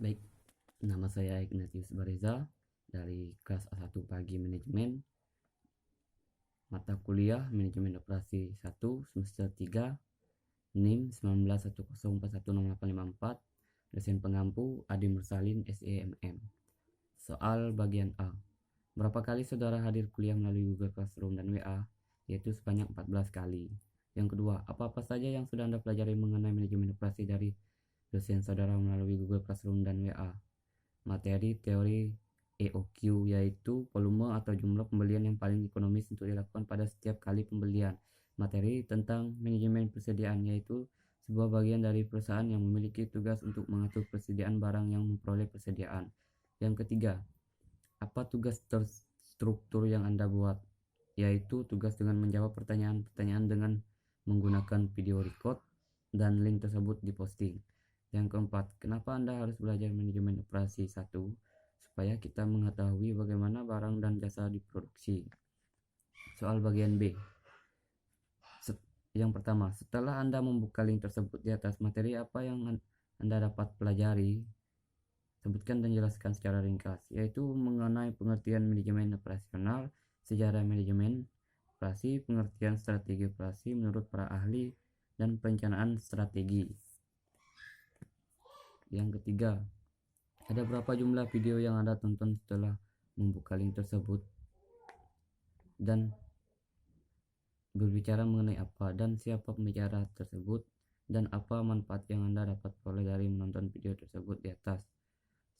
Baik, nama saya Ignatius Bareza dari kelas A1 Pagi Manajemen, mata kuliah Manajemen Operasi 1 semester 3, NIM 1910416854, dosen pengampu Adi Mursalin SEMM. Soal bagian A. Berapa kali saudara hadir kuliah melalui Google Classroom dan WA? Yaitu sebanyak 14 kali. Yang kedua, apa-apa saja yang sudah Anda pelajari mengenai manajemen operasi dari dosen saudara melalui Google Classroom dan WA? Materi teori EOQ, yaitu volume atau jumlah pembelian yang paling ekonomis untuk dilakukan pada setiap kali pembelian. Materi tentang manajemen persediaan, yaitu sebuah bagian dari perusahaan yang memiliki tugas untuk mengatur persediaan barang yang memperoleh persediaan. Yang ketiga, apa tugas terstruktur yang Anda buat? Yaitu tugas dengan menjawab pertanyaan-pertanyaan dengan menggunakan video record dan link tersebut diposting. Yang keempat, kenapa Anda harus belajar manajemen operasi 1? Supaya kita mengetahui bagaimana barang dan jasa diproduksi. Soal bagian B. Yang pertama, setelah Anda membuka link tersebut di atas, materi apa yang Anda dapat pelajari? Sebutkan dan jelaskan secara ringkas, yaitu mengenai pengertian manajemen operasional, sejarah manajemen operasi, pengertian strategi operasi menurut para ahli, dan perencanaan strategi. Yang ketiga, ada berapa jumlah video yang Anda tonton setelah membuka link tersebut, dan berbicara mengenai apa dan siapa pembicara tersebut, dan apa manfaat yang Anda dapat peroleh dari menonton video tersebut di atas.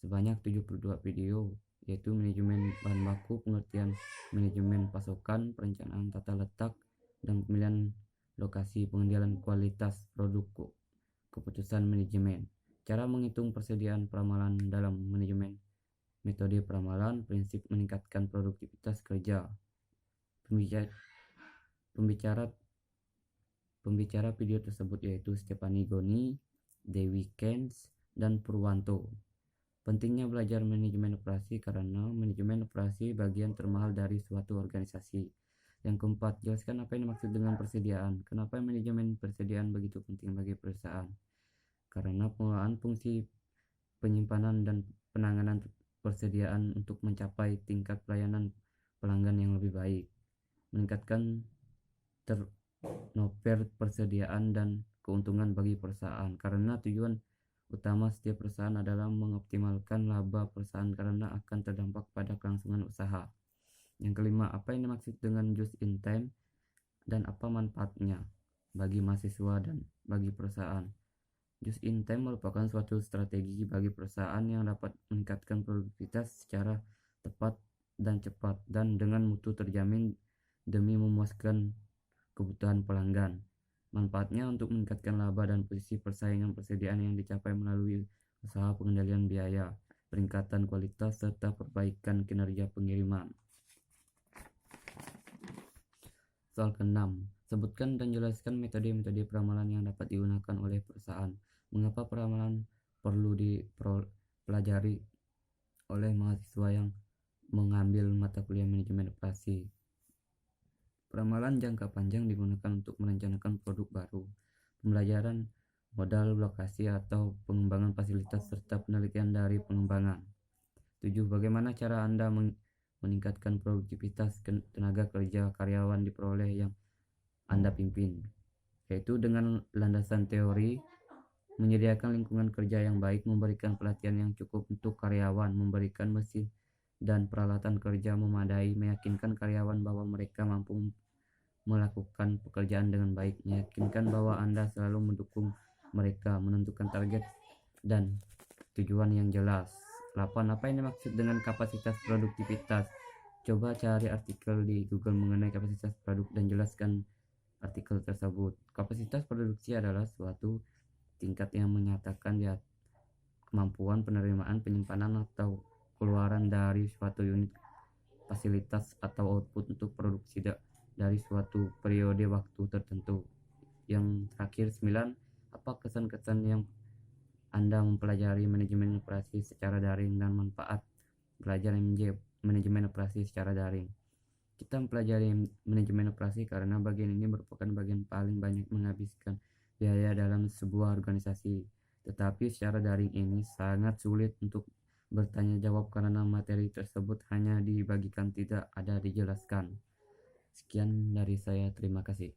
Sebanyak 72 video, yaitu manajemen bahan baku, pengertian manajemen pasokan, perencanaan tata letak dan pemilihan lokasi, pengendalian kualitas produk, keputusan manajemen, cara menghitung persediaan, peramalan dalam manajemen, metode peramalan, prinsip meningkatkan produktivitas kerja. Pembicara video tersebut yaitu Stephanie Goni, Dewi Kens, dan Purwanto. Pentingnya belajar manajemen operasi karena manajemen operasi bagian termahal dari suatu organisasi. Yang keempat, jelaskan apa yang dimaksud dengan persediaan. Kenapa manajemen persediaan begitu penting bagi perusahaan? Karena pengelolaan fungsi penyimpanan dan penanganan persediaan untuk mencapai tingkat pelayanan pelanggan yang lebih baik, meningkatkan turnover persediaan dan keuntungan bagi perusahaan. Karena tujuan utama setiap perusahaan adalah mengoptimalkan laba perusahaan karena akan terdampak pada kelangsungan usaha. Yang kelima, apa yang dimaksud dengan just in time dan apa manfaatnya bagi mahasiswa dan bagi perusahaan? Just in time merupakan suatu strategi bagi perusahaan yang dapat meningkatkan produktivitas secara tepat dan cepat dan dengan mutu terjamin demi memuaskan kebutuhan pelanggan. Manfaatnya untuk meningkatkan laba dan posisi persaingan persediaan yang dicapai melalui usaha pengendalian biaya, peningkatan kualitas, serta perbaikan kinerja pengiriman. Soal ke-6, sebutkan dan jelaskan metode-metode peramalan yang dapat digunakan oleh perusahaan. Mengapa peramalan perlu dipelajari oleh mahasiswa yang mengambil mata kuliah manajemen operasi? Peramalan jangka panjang digunakan untuk merencanakan produk baru, pembelajaran modal lokasi atau pengembangan fasilitas, serta penelitian dari pengembangan. 7. Bagaimana cara Anda meningkatkan produktivitas tenaga kerja karyawan diperoleh yang Anda pimpin? Yaitu dengan landasan teori, menyediakan lingkungan kerja yang baik, memberikan pelatihan yang cukup untuk karyawan, memberikan mesin dan peralatan kerja memadai, meyakinkan karyawan bahwa mereka mampu melakukan pekerjaan dengan baik, meyakinkan bahwa Anda selalu mendukung mereka, menentukan target dan tujuan yang jelas. 8. Apa yang dimaksud dengan kapasitas produktivitas? Coba cari artikel di Google mengenai kapasitas produk dan jelaskan artikel tersebut. Kapasitas produksi adalah suatu tingkat yang menyatakan kemampuan penerimaan, penyimpanan, atau keluaran dari suatu unit fasilitas atau output untuk produksi dari suatu periode waktu tertentu. Yang terakhir 9, apa kesan-kesan yang Anda mempelajari manajemen operasi secara daring dan manfaat belajar manajemen operasi secara daring? Kita mempelajari manajemen operasi karena bagian ini merupakan bagian paling banyak menghabiskan biaya dalam sebuah organisasi. Tetapi secara daring ini sangat sulit untuk bertanya jawab karena materi tersebut hanya dibagikan, tidak ada dijelaskan. Sekian dari saya, terima kasih.